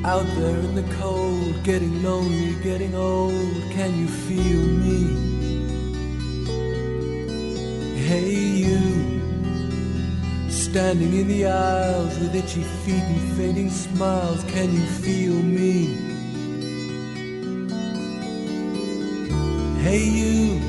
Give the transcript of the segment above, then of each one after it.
Out there in the cold, getting lonely, getting old, can you feel me? Hey you, standing in the aisles with itchy feet and fading smiles, can you feel me? Hey you,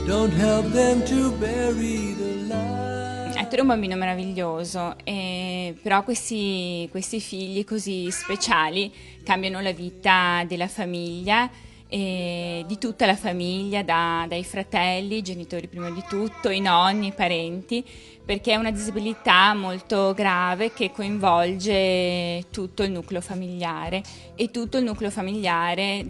don't help them to bury the light. Ettore è un bambino meraviglioso, però questi figli così speciali cambiano la vita della famiglia, di tutta la famiglia, dai fratelli, i genitori prima di tutto, i nonni, i parenti, perché è una disabilità molto grave che coinvolge tutto il nucleo familiare e tutto il nucleo familiare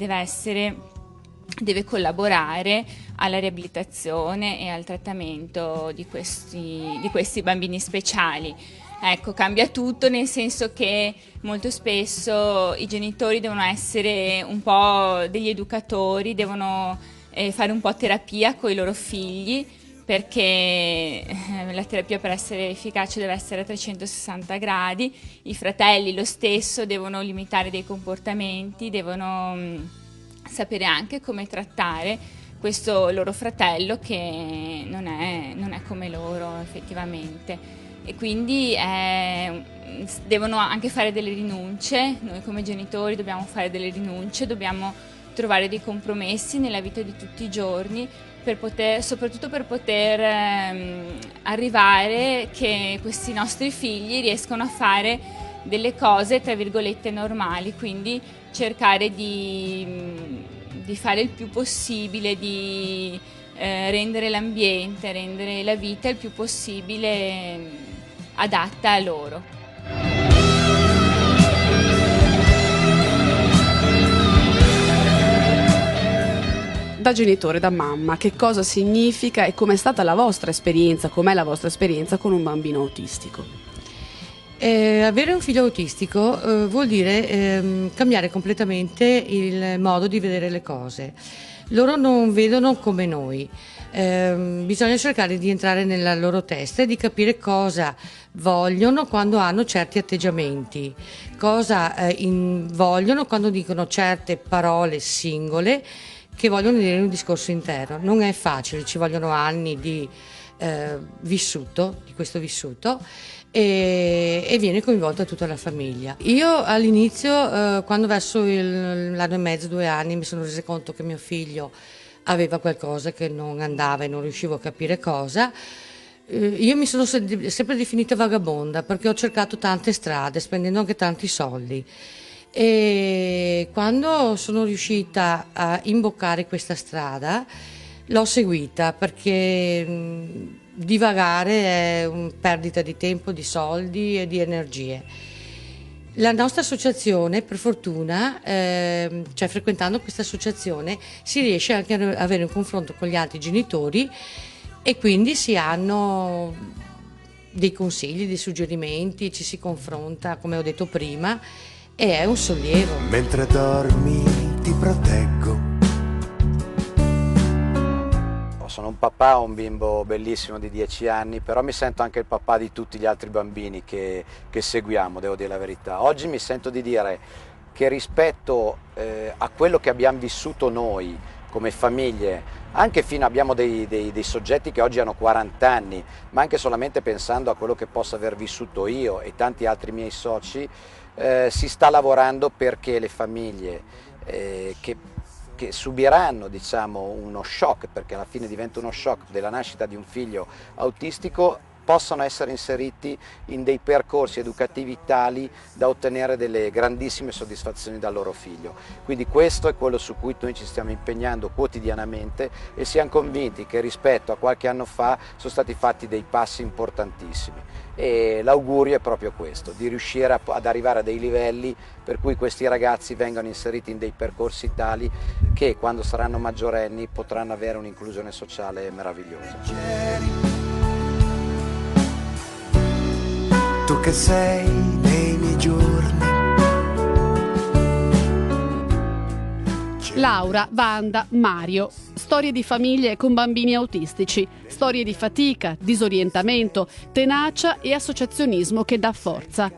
deve collaborare alla riabilitazione e al trattamento di questi bambini speciali. Ecco, cambia tutto, nel senso che molto spesso i genitori devono essere un po' degli educatori, devono fare un po' terapia con i loro figli, perché la terapia per essere efficace deve essere a 360 gradi. I fratelli lo stesso devono limitare dei comportamenti, devono sapere anche come trattare questo loro fratello che non è come loro effettivamente, e quindi devono anche fare delle rinunce. Noi come genitori dobbiamo fare delle rinunce, dobbiamo trovare dei compromessi nella vita di tutti i giorni, soprattutto per poter arrivare che questi nostri figli riescano a fare delle cose tra virgolette normali, quindi cercare di fare il più possibile, di rendere l'ambiente, rendere la vita il più possibile adatta a loro. Da genitore, da mamma, che cosa significa e com'è stata la vostra esperienza, com'è la vostra esperienza con un bambino autistico? Avere un figlio autistico vuol dire cambiare completamente il modo di vedere le cose. Loro non vedono come noi. Bisogna cercare di entrare nella loro testa e di capire cosa vogliono quando hanno certi atteggiamenti, cosa vogliono quando dicono certe parole singole che vogliono dire un discorso intero. Non è facile, ci vogliono anni di questo vissuto, e viene coinvolta tutta la famiglia. Io all'inizio, quando verso l'anno e mezzo, 2 anni, mi sono resa conto che mio figlio aveva qualcosa che non andava e non riuscivo a capire cosa, io mi sono sempre definita vagabonda, perché ho cercato tante strade, spendendo anche tanti soldi. E quando sono riuscita a imboccare questa strada, l'ho seguita, perché divagare è una perdita di tempo, di soldi e di energie. La nostra associazione, per fortuna, cioè frequentando questa associazione, si riesce anche ad avere un confronto con gli altri genitori, e quindi si hanno dei consigli, dei suggerimenti, ci si confronta, come ho detto prima, e è un sollievo. Mentre dormi ti proteggo. Sono un papà, ho un bimbo bellissimo di 10 anni, però mi sento anche il papà di tutti gli altri bambini che seguiamo, devo dire la verità. Oggi mi sento di dire che rispetto a quello che abbiamo vissuto noi come famiglie, anche abbiamo dei soggetti che oggi hanno 40 anni, ma anche solamente pensando a quello che posso aver vissuto io e tanti altri miei soci, si sta lavorando perché le famiglie che subiranno, diciamo, uno shock, perché alla fine diventa uno shock della nascita di un figlio autistico, possano essere inseriti in dei percorsi educativi tali da ottenere delle grandissime soddisfazioni dal loro figlio. Quindi questo è quello su cui noi ci stiamo impegnando quotidianamente, e siamo convinti che rispetto a qualche anno fa sono stati fatti dei passi importantissimi, e l'augurio è proprio questo, di riuscire ad arrivare a dei livelli per cui questi ragazzi vengano inseriti in dei percorsi tali che quando saranno maggiorenni potranno avere un'inclusione sociale meravigliosa. Tu che sei nei miei giorni. Laura, Wanda, Mario. Storie di famiglie con bambini autistici, storie di fatica, disorientamento, tenacia e associazionismo che dà forza.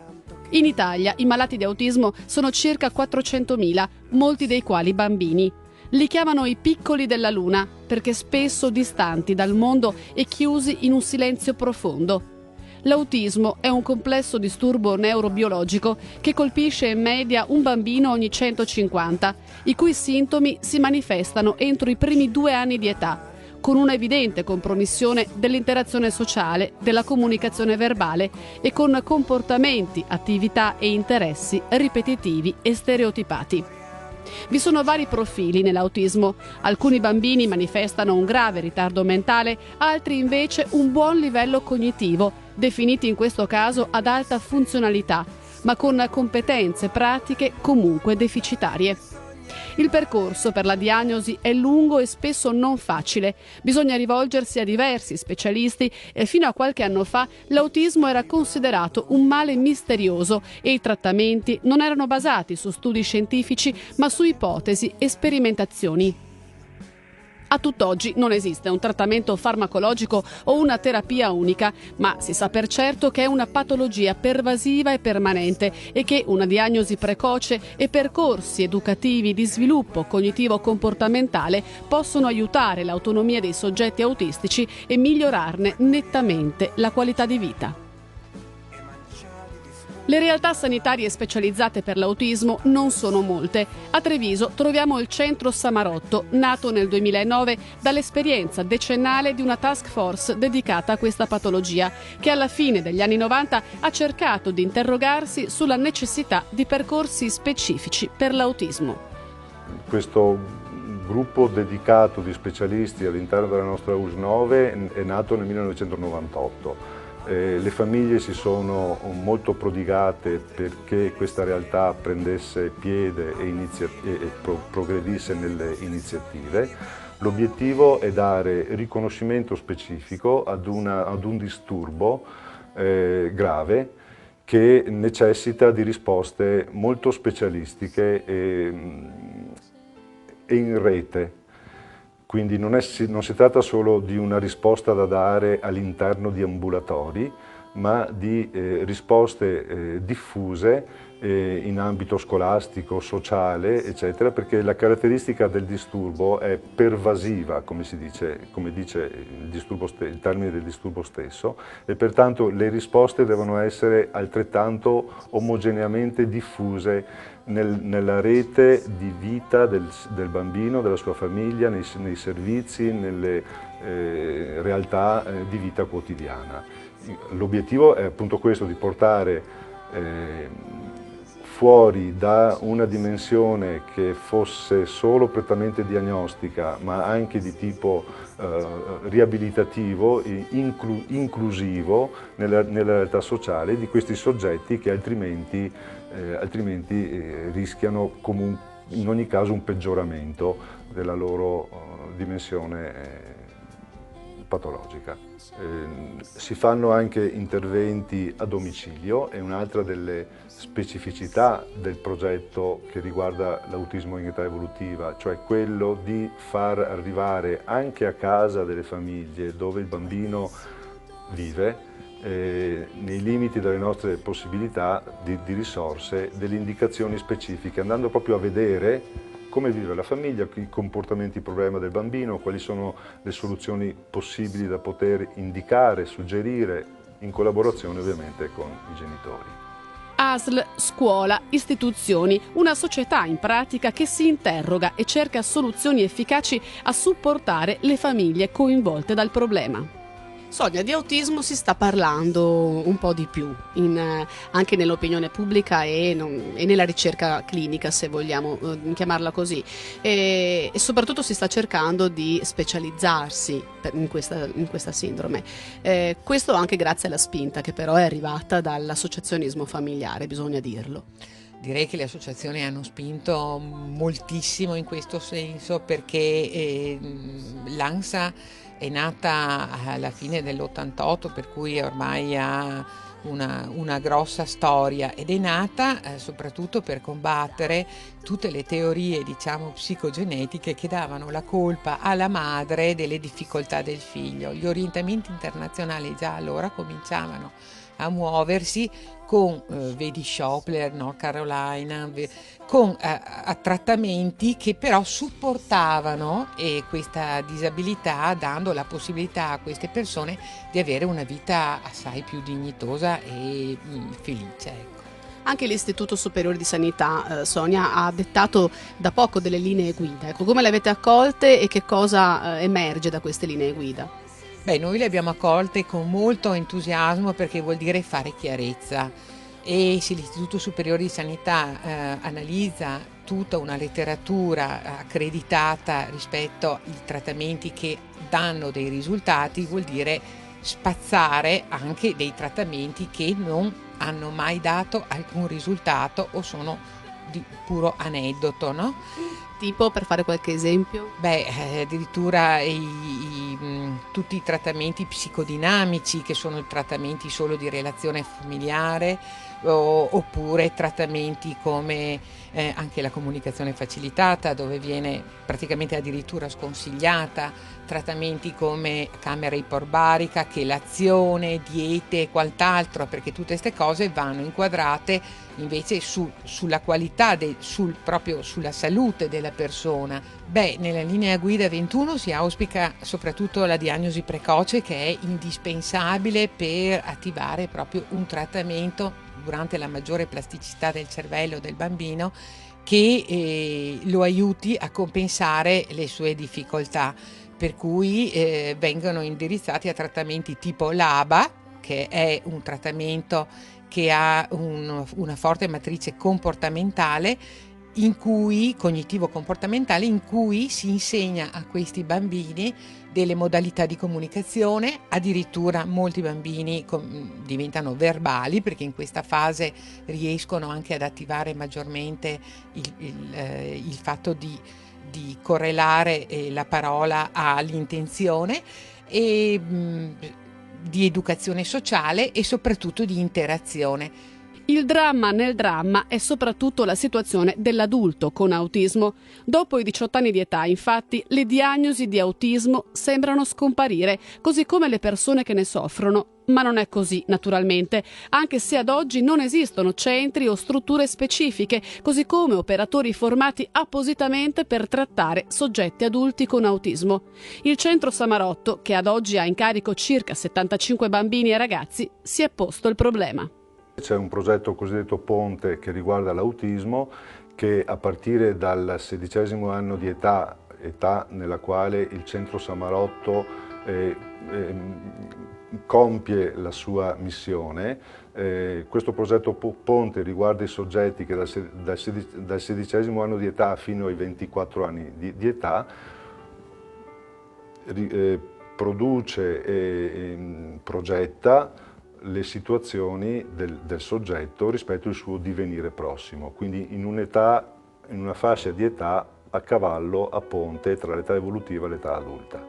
In Italia i malati di autismo sono circa 400.000, molti dei quali bambini. Li chiamano i piccoli della luna perché spesso distanti dal mondo e chiusi in un silenzio profondo. L'autismo è un complesso disturbo neurobiologico che colpisce in media un bambino ogni 150, i cui sintomi si manifestano entro i primi 2 anni di età, con una evidente compromissione dell'interazione sociale, della comunicazione verbale e con comportamenti, attività e interessi ripetitivi e stereotipati. Vi sono vari profili nell'autismo. Alcuni bambini manifestano un grave ritardo mentale, altri invece un buon livello cognitivo, definiti in questo caso ad alta funzionalità, ma con competenze pratiche comunque deficitarie. Il percorso per la diagnosi è lungo e spesso non facile. Bisogna rivolgersi a diversi specialisti e fino a qualche anno fa l'autismo era considerato un male misterioso e i trattamenti non erano basati su studi scientifici ma su ipotesi e sperimentazioni. A tutt'oggi non esiste un trattamento farmacologico o una terapia unica, ma si sa per certo che è una patologia pervasiva e permanente e che una diagnosi precoce e percorsi educativi di sviluppo cognitivo-comportamentale possono aiutare l'autonomia dei soggetti autistici e migliorarne nettamente la qualità di vita. Le realtà sanitarie specializzate per l'autismo non sono molte. A Treviso troviamo il Centro Samarotto, nato nel 2009 dall'esperienza decennale di una task force dedicata a questa patologia, che alla fine degli anni 90 ha cercato di interrogarsi sulla necessità di percorsi specifici per l'autismo. Questo gruppo dedicato di specialisti all'interno della nostra US 9 è nato nel 1998. Le famiglie si sono molto prodigate perché questa realtà prendesse piede e progredisse nelle iniziative. L'obiettivo è dare riconoscimento specifico ad un disturbo grave che necessita di risposte molto specialistiche e in rete. Quindi non si tratta solo di una risposta da dare all'interno di ambulatori, ma di risposte diffuse in ambito scolastico, sociale, eccetera, perché la caratteristica del disturbo è pervasiva, come dice il termine del disturbo stesso, e pertanto le risposte devono essere altrettanto omogeneamente diffuse nella rete di vita del bambino, della sua famiglia, nei servizi, nelle realtà di vita quotidiana. L'obiettivo è appunto questo, di portare fuori da una dimensione che fosse solo prettamente diagnostica, ma anche di tipo riabilitativo, inclusivo nella realtà sociale di questi soggetti che altrimenti rischiano comunque, in ogni caso, un peggioramento della loro dimensione patologica. Si fanno anche interventi a domicilio, è un'altra delle specificità del progetto che riguarda l'autismo in età evolutiva, cioè quello di far arrivare anche a casa delle famiglie dove il bambino vive, nei limiti delle nostre possibilità di risorse, delle indicazioni specifiche, andando proprio a vedere come vive la famiglia, i comportamenti, il problema del bambino, quali sono le soluzioni possibili da poter indicare, suggerire, in collaborazione ovviamente con i genitori. ASL, scuola, istituzioni, una società in pratica che si interroga e cerca soluzioni efficaci a supportare le famiglie coinvolte dal problema. Sonia, di autismo si sta parlando un po' di più, anche nell'opinione pubblica e nella ricerca clinica, se vogliamo chiamarla così, e soprattutto si sta cercando di specializzarsi in questa sindrome. Questo anche grazie alla spinta che però è arrivata dall'associazionismo familiare, bisogna dirlo. Direi che le associazioni hanno spinto moltissimo in questo senso, perché l'ANSA è nata alla fine dell'88, per cui ormai ha una grossa storia, ed è nata soprattutto per combattere tutte le teorie, diciamo, psicogenetiche che davano la colpa alla madre delle difficoltà del figlio. Gli orientamenti internazionali già allora cominciavano a muoversi con, vedi Shopler, North Carolina, con a trattamenti che però supportavano questa disabilità, dando la possibilità a queste persone di avere una vita assai più dignitosa e felice. Ecco. Anche l'Istituto Superiore di Sanità, Sonia, ha dettato da poco delle linee guida. Ecco, come le avete accolte e che cosa emerge da queste linee guida? Beh, noi le abbiamo accolte con molto entusiasmo perché vuol dire fare chiarezza, e se l'Istituto Superiore di Sanità analizza tutta una letteratura accreditata rispetto ai trattamenti che danno dei risultati, vuol dire spazzare anche dei trattamenti che non hanno mai dato alcun risultato o sono di puro aneddoto, no? Tipo, per fare qualche esempio? Beh, addirittura tutti i trattamenti psicodinamici, che sono trattamenti solo di relazione familiare, oppure trattamenti come anche la comunicazione facilitata, dove viene praticamente addirittura sconsigliata, trattamenti come camera iperbarica, chelazione, diete e quant'altro, perché tutte queste cose vanno inquadrate invece sulla qualità, proprio sulla salute della persona. Beh, nella linea guida 21 si auspica soprattutto la diagnosi precoce, che è indispensabile per attivare proprio un trattamento durante la maggiore plasticità del cervello del bambino, che lo aiuti a compensare le sue difficoltà, per cui vengono indirizzati a trattamenti tipo l'ABA, che è un trattamento che ha una forte matrice comportamentale, cognitivo-comportamentale, in cui si insegna a questi bambini delle modalità di comunicazione. Addirittura molti bambini diventano verbali, perché in questa fase riescono anche ad attivare maggiormente il fatto di correlare la parola all'intenzione, e di educazione sociale e soprattutto di interazione. Il dramma nel dramma è soprattutto la situazione dell'adulto con autismo. Dopo i 18 anni di età, infatti, le diagnosi di autismo sembrano scomparire, così come le persone che ne soffrono. Ma non è così, naturalmente, anche se ad oggi non esistono centri o strutture specifiche, così come operatori formati appositamente per trattare soggetti adulti con autismo. Il centro Samarotto, che ad oggi ha in carico circa 75 bambini e ragazzi, si è posto il problema. C'è un progetto cosiddetto Ponte che riguarda l'autismo, che a partire dal 16° anno di età nella quale il centro Samarotto compie la sua missione. Questo progetto Ponte riguarda i soggetti che dal 16° anno di età fino ai 24 anni di età produce e progetta le situazioni del soggetto rispetto al suo divenire prossimo, quindi in una fascia di età a cavallo, a ponte tra l'età evolutiva e l'età adulta.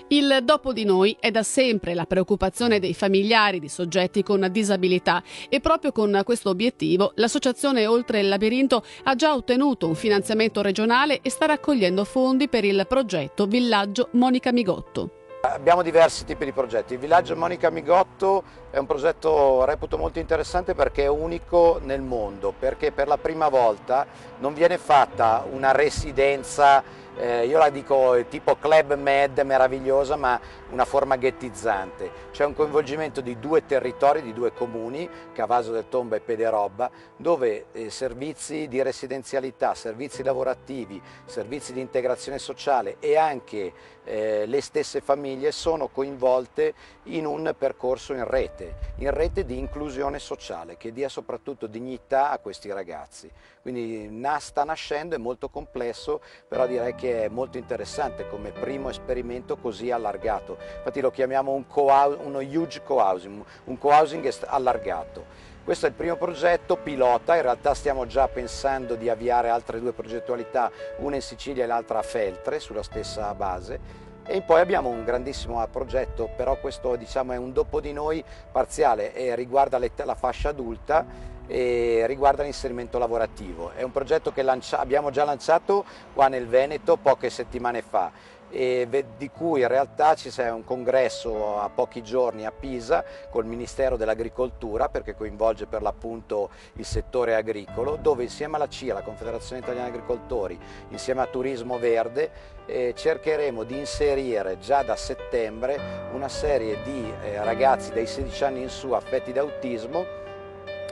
Il dopo di noi è da sempre la preoccupazione dei familiari di soggetti con disabilità, e proprio con questo obiettivo l'associazione Oltre il Labirinto ha già ottenuto un finanziamento regionale e sta raccogliendo fondi per il progetto Villaggio Monica Migotto. Abbiamo diversi tipi di progetti. Il Villaggio Monica Migotto è un progetto, reputo, molto interessante perché è unico nel mondo, perché per la prima volta non viene fatta una residenza, io la dico tipo Club Med, meravigliosa, ma una forma ghettizzante. C'è un coinvolgimento di 2 territori, di 2 comuni, Cavaso del Tomba e Pederobba, dove servizi di residenzialità, servizi lavorativi, servizi di integrazione sociale e anche le stesse famiglie sono coinvolte in un percorso in rete di inclusione sociale, che dia soprattutto dignità a questi ragazzi. Quindi sta nascendo, è molto complesso, però direi che è molto interessante come primo esperimento così allargato. Infatti lo chiamiamo uno huge co-housing, un co-housing allargato. Questo è il primo progetto pilota, in realtà stiamo già pensando di avviare altre 2 progettualità, una in Sicilia e l'altra a Feltre, sulla stessa base. E poi abbiamo un grandissimo progetto, però questo è un dopo di noi parziale e riguarda la fascia adulta e riguarda l'inserimento lavorativo. È un progetto che abbiamo già lanciato qua nel Veneto poche settimane fa. di cui in realtà ci sia un congresso a pochi giorni a Pisa col Ministero dell'Agricoltura, perché coinvolge per l'appunto il settore agricolo, dove insieme alla CIA, la Confederazione Italiana Agricoltori, insieme a Turismo Verde, cercheremo di inserire già da settembre una serie di ragazzi dai 16 anni in su affetti da autismo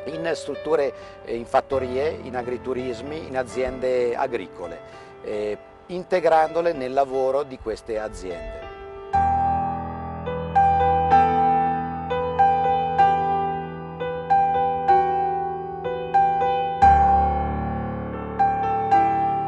in strutture, in fattorie, in agriturismi, in aziende agricole, integrandole nel lavoro di queste aziende.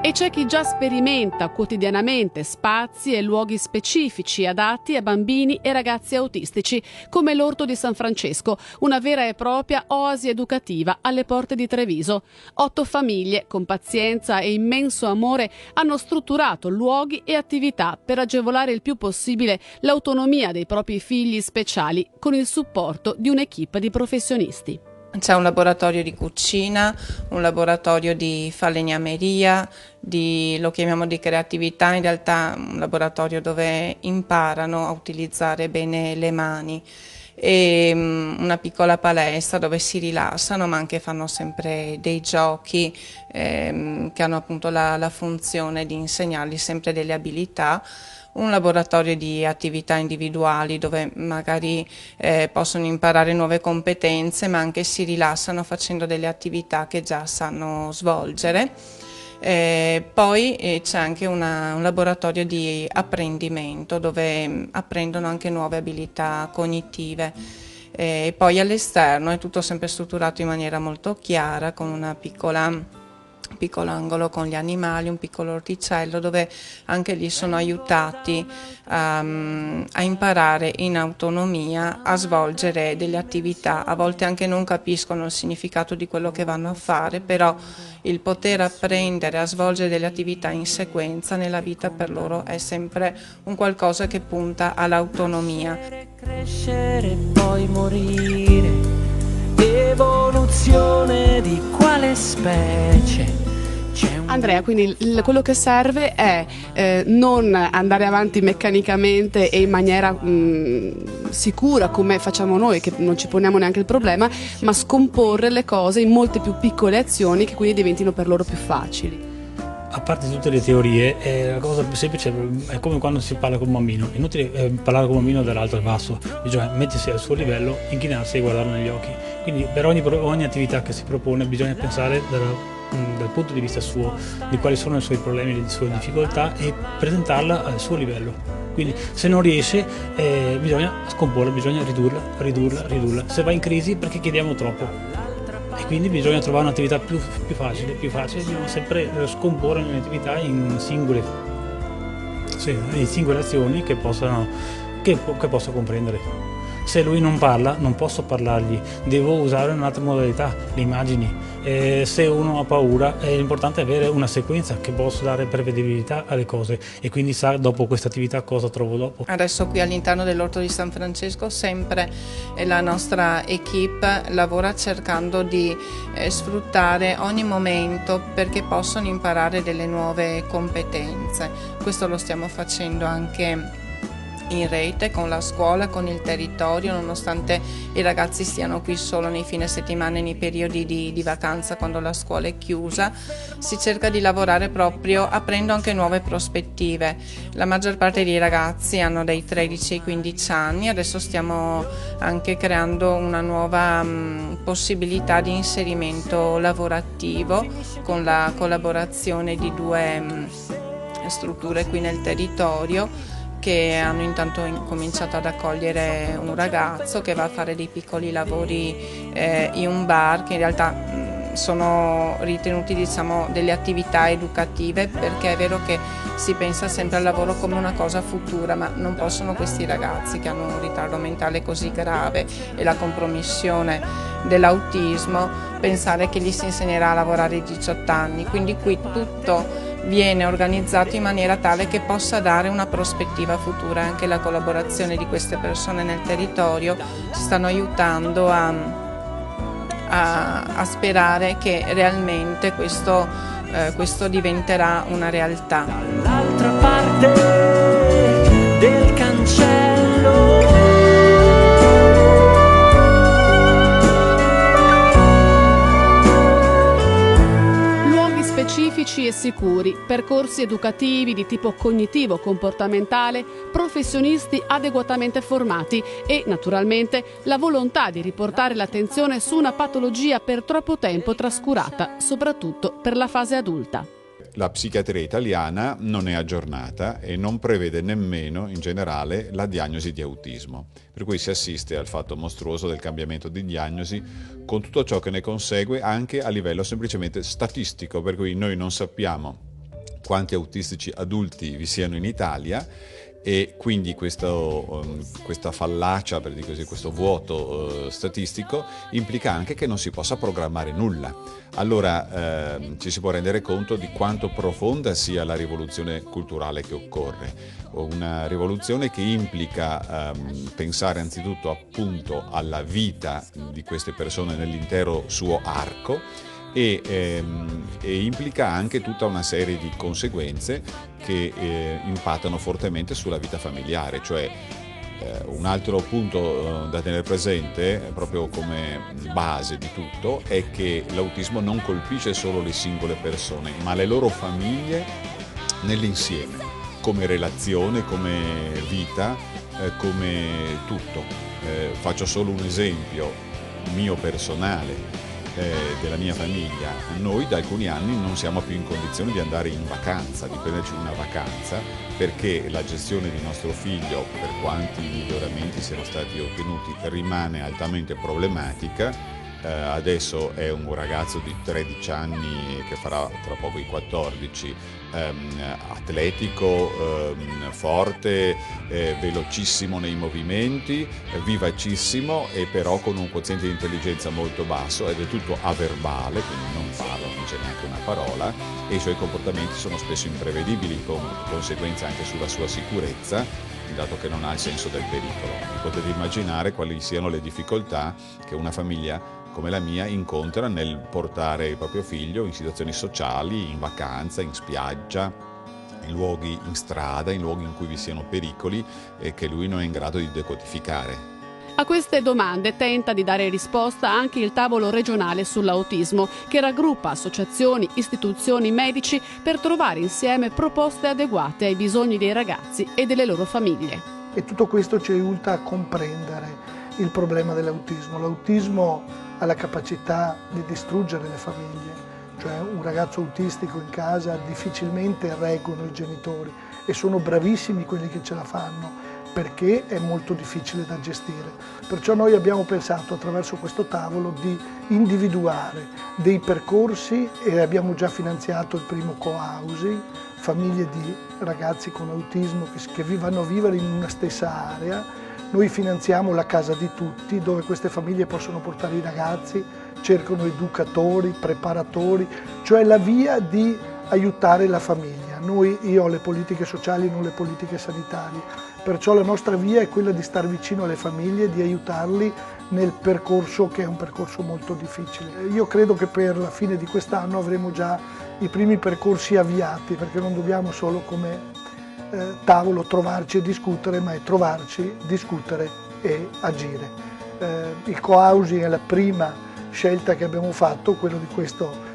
E c'è chi già sperimenta quotidianamente spazi e luoghi specifici adatti a bambini e ragazzi autistici, come l'Orto di San Francesco, una vera e propria oasi educativa alle porte di Treviso. 8 famiglie, con pazienza e immenso amore, hanno strutturato luoghi e attività per agevolare il più possibile l'autonomia dei propri figli speciali, con il supporto di un'equipe di professionisti. C'è un laboratorio di cucina, un laboratorio di falegnameria, lo chiamiamo di creatività, in realtà un laboratorio dove imparano a utilizzare bene le mani, e una piccola palestra dove si rilassano ma anche fanno sempre dei giochi che hanno appunto la funzione di insegnargli sempre delle abilità. Un laboratorio di attività individuali dove magari possono imparare nuove competenze ma anche si rilassano facendo delle attività che già sanno svolgere. Poi c'è anche un laboratorio di apprendimento dove apprendono anche nuove abilità cognitive. E poi all'esterno è tutto sempre strutturato in maniera molto chiara, con una piccolo angolo con gli animali, un piccolo orticello dove anche lì sono aiutati a imparare in autonomia a svolgere delle attività. A volte anche non capiscono il significato di quello che vanno a fare, però il poter apprendere a svolgere delle attività in sequenza nella vita per loro è sempre un qualcosa che punta all'autonomia. Crescere e poi morire, evoluzione di quale specie? Andrea, quindi quello che serve è non andare avanti meccanicamente e in maniera sicura come facciamo noi, che non ci poniamo neanche il problema, ma scomporre le cose in molte più piccole azioni che quindi diventino per loro più facili. A parte tutte le teorie, la cosa più semplice è come quando si parla con un bambino. È inutile parlare con un bambino dall'alto al basso, bisogna mettersi al suo livello, inchinarsi e guardarlo negli occhi. Quindi per ogni attività che si propone bisogna pensare dal punto di vista suo, di quali sono i suoi problemi, le sue difficoltà e presentarla al suo livello. Quindi se non riesce bisogna scomporla, bisogna ridurla. Se va in crisi perché chiediamo troppo. E quindi bisogna trovare un'attività più facile, bisogna sempre scomporre un'attività in singole azioni che possa comprendere. Se lui non parla, non posso parlargli, devo usare un'altra modalità, le immagini. Se uno ha paura, è importante avere una sequenza che possa dare prevedibilità alle cose e quindi sa dopo questa attività cosa trovo dopo. Adesso qui all'interno dell'Orto di San Francesco sempre la nostra equipe lavora cercando di sfruttare ogni momento perché possono imparare delle nuove competenze. Questo lo stiamo facendo anche in rete con la scuola, con il territorio, nonostante i ragazzi stiano qui solo nei fine settimana e nei periodi di vacanza quando la scuola è chiusa, si cerca di lavorare proprio aprendo anche nuove prospettive. La maggior parte dei ragazzi hanno dai 13 ai 15 anni, adesso stiamo anche creando una nuova possibilità di inserimento lavorativo con la collaborazione di 2 strutture qui nel territorio che hanno intanto cominciato ad accogliere un ragazzo che va a fare dei piccoli lavori in un bar che in realtà sono ritenuti delle attività educative, perché è vero che si pensa sempre al lavoro come una cosa futura, ma non possono questi ragazzi che hanno un ritardo mentale così grave e la compromissione dell'autismo pensare che gli si insegnerà a lavorare ai 18 anni, quindi qui tutto viene organizzato in maniera tale che possa dare una prospettiva futura. Anche la collaborazione di queste persone nel territorio ci stanno aiutando a sperare che realmente questo diventerà una realtà. Dall'altra parte cielo. Specifici e sicuri, percorsi educativi di tipo cognitivo-comportamentale, professionisti adeguatamente formati e, naturalmente, la volontà di riportare l'attenzione su una patologia per troppo tempo trascurata, soprattutto per la fase adulta. La psichiatria italiana non è aggiornata e non prevede nemmeno, in generale, la diagnosi di autismo. Per cui si assiste al fatto mostruoso del cambiamento di diagnosi con tutto ciò che ne consegue anche a livello semplicemente statistico, per cui noi non sappiamo quanti autistici adulti vi siano in Italia e quindi questa fallacia, per dire così, questo vuoto statistico implica anche che non si possa programmare nulla. Allora ci si può rendere conto di quanto profonda sia la rivoluzione culturale che occorre, una rivoluzione che implica pensare anzitutto appunto alla vita di queste persone nell'intero suo arco e implica anche tutta una serie di conseguenze che impattano fortemente sulla vita familiare, cioè un altro punto da tenere presente, proprio come base di tutto, è che l'autismo non colpisce solo le singole persone, ma le loro famiglie nell'insieme, come relazione, come vita, come tutto. Faccio solo un esempio mio personale. Della mia famiglia, noi da alcuni anni non siamo più in condizione di andare in vacanza, di prenderci una vacanza, perché la gestione di nostro figlio, per quanti miglioramenti siano stati ottenuti, rimane altamente problematica. Adesso è un ragazzo di 13 anni che farà tra poco i 14, atletico, forte, velocissimo nei movimenti, vivacissimo e però con un quoziente di intelligenza molto basso ed è tutto averbale, quindi non parla, non c'è neanche una parola e i suoi comportamenti sono spesso imprevedibili, con conseguenze anche sulla sua sicurezza, dato che non ha il senso del pericolo. Potete immaginare quali siano le difficoltà che una famiglia come la mia incontra nel portare il proprio figlio in situazioni sociali, in vacanza, in spiaggia, in luoghi in strada, in luoghi in cui vi siano pericoli e che lui non è in grado di decodificare. A queste domande tenta di dare risposta anche il tavolo regionale sull'autismo, che raggruppa associazioni, istituzioni, medici per trovare insieme proposte adeguate ai bisogni dei ragazzi e delle loro famiglie. E tutto questo ci aiuta a comprendere il problema dell'autismo. L'autismo ha la capacità di distruggere le famiglie, cioè un ragazzo autistico in casa difficilmente reggono i genitori e sono bravissimi quelli che ce la fanno, perché è molto difficile da gestire. Perciò noi abbiamo pensato attraverso questo tavolo di individuare dei percorsi e abbiamo già finanziato il primo co-housing, famiglie di ragazzi con autismo che vanno a vivere in una stessa area. Noi finanziamo la casa di tutti, dove queste famiglie possono portare i ragazzi, cercano educatori, preparatori, cioè la via di aiutare la famiglia. Io ho le politiche sociali, non le politiche sanitarie, perciò la nostra via è quella di star vicino alle famiglie, di aiutarli nel percorso che è un percorso molto difficile. Io credo che per la fine di quest'anno avremo già i primi percorsi avviati, perché non dobbiamo solo come tavolo trovarci e discutere, ma è trovarci, discutere e agire. Il co-housing è la prima scelta che abbiamo fatto, quello di questo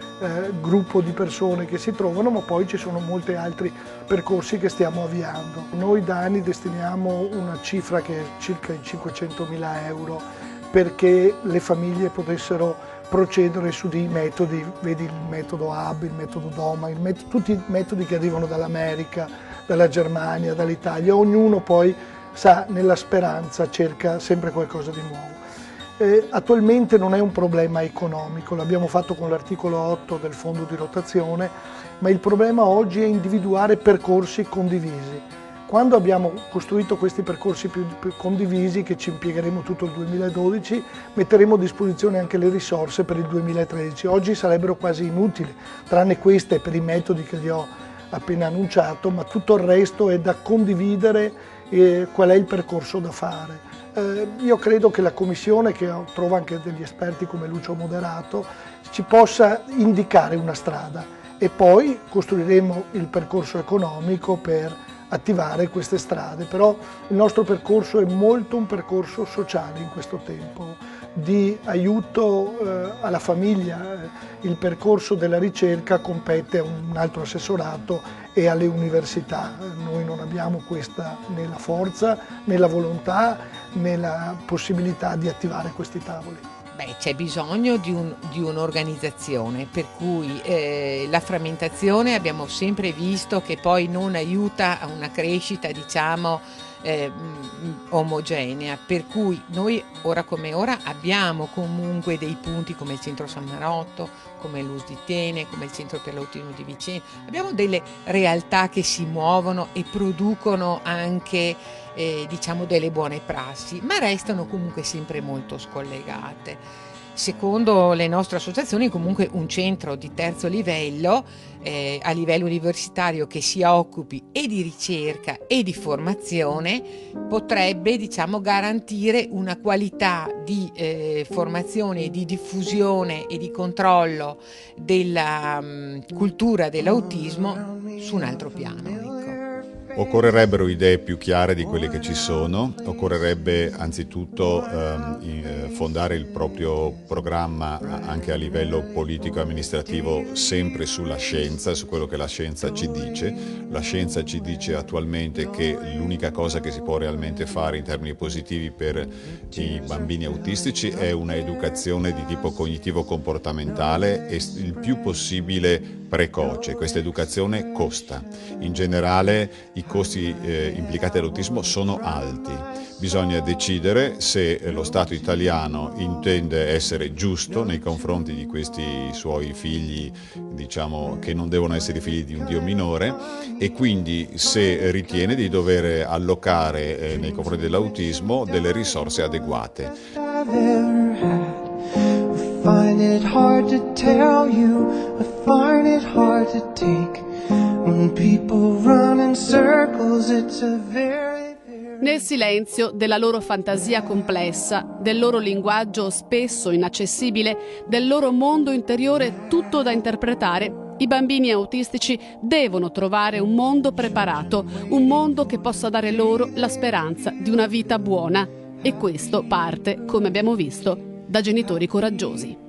gruppo di persone che si trovano, ma poi ci sono molti altri percorsi che stiamo avviando. Noi da anni destiniamo una cifra che è circa i 500.000 euro perché le famiglie potessero procedere su dei metodi, vedi il metodo HUB, il metodo DOMA, tutti i metodi che arrivano dall'America, dalla Germania, dall'Italia, ognuno poi sa, nella speranza cerca sempre qualcosa di nuovo. Attualmente non è un problema economico, l'abbiamo fatto con l'articolo 8 del fondo di rotazione, ma il problema oggi è individuare percorsi condivisi. Quando abbiamo costruito questi percorsi più condivisi, che ci impiegheremo tutto il 2012, metteremo a disposizione anche le risorse per il 2013. Oggi sarebbero quasi inutili, tranne queste per i metodi che li ho appena annunciato, ma tutto il resto è da condividere qual è il percorso da fare. Io credo che la Commissione, che trova anche degli esperti come Lucio Moderato, ci possa indicare una strada e poi costruiremo il percorso economico per attivare queste strade, però il nostro percorso è molto un percorso sociale in questo tempo, di aiuto alla famiglia. Il percorso della ricerca compete a un altro assessorato e alle università. Noi non abbiamo questa né la forza, né la volontà, né la possibilità di attivare questi tavoli. Beh, c'è bisogno di un'organizzaone, per cui la frammentazione abbiamo sempre visto che poi non aiuta a una crescita, diciamo, omogenea, per cui noi ora come ora abbiamo comunque dei punti come il centro San Marotto, come l'US di Tene, come il centro per l'autismo di Vicenza. Abbiamo delle realtà che si muovono e producono anche diciamo delle buone prassi, ma restano comunque sempre molto scollegate. Secondo le nostre associazioni comunque un centro di terzo livello a livello universitario che si occupi e di ricerca e di formazione potrebbe, diciamo, garantire una qualità di formazione e di diffusione e di controllo della cultura dell'autismo su un altro piano. Occorrerebbero idee più chiare di quelle che ci sono, occorrerebbe anzitutto fondare il proprio programma anche a livello politico e amministrativo sempre sulla scienza, su quello che la scienza ci dice. La scienza ci dice attualmente che l'unica cosa che si può realmente fare in termini positivi per i bambini autistici è una educazione di tipo cognitivo-comportamentale e il più possibile precoce. Questa educazione costa. In generale i costi implicati all'autismo sono alti. Bisogna decidere se lo Stato italiano intende essere giusto nei confronti di questi suoi figli, diciamo, che non devono essere figli di un Dio minore, e quindi se ritiene di dover allocare nei confronti dell'autismo delle risorse adeguate. Find it hard to tell you, I find it hard to take. When people run in circles, it's a very... Nel silenzio della loro fantasia complessa, del loro linguaggio spesso inaccessibile, del loro mondo interiore tutto da interpretare, i bambini autistici devono trovare un mondo preparato, un mondo che possa dare loro la speranza di una vita buona. E questo parte, come abbiamo visto, da genitori coraggiosi.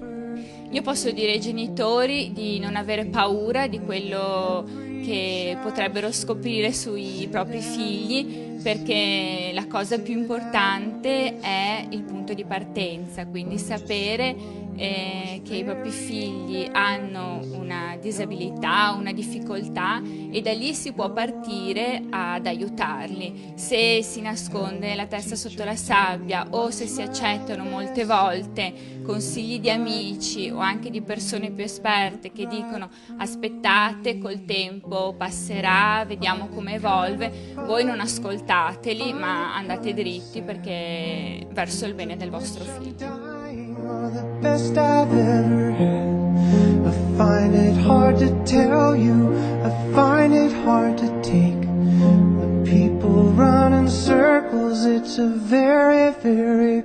Io posso dire ai genitori di non avere paura di quello che potrebbero scoprire sui propri figli, perché la cosa più importante è il punto di partenza, quindi sapere che i propri figli hanno una disabilità, una difficoltà, e da lì si può partire ad aiutarli. Se si nasconde la testa sotto la sabbia o se si accettano molte volte consigli di amici o anche di persone più esperte che dicono aspettate, col tempo passerà, vediamo come evolve, voi non ascoltateli ma andate dritti perché verso il bene del vostro figlio. The best I've ever had. I find it hard to tell you, I find it hard to take. When people run in circles, it's a very, very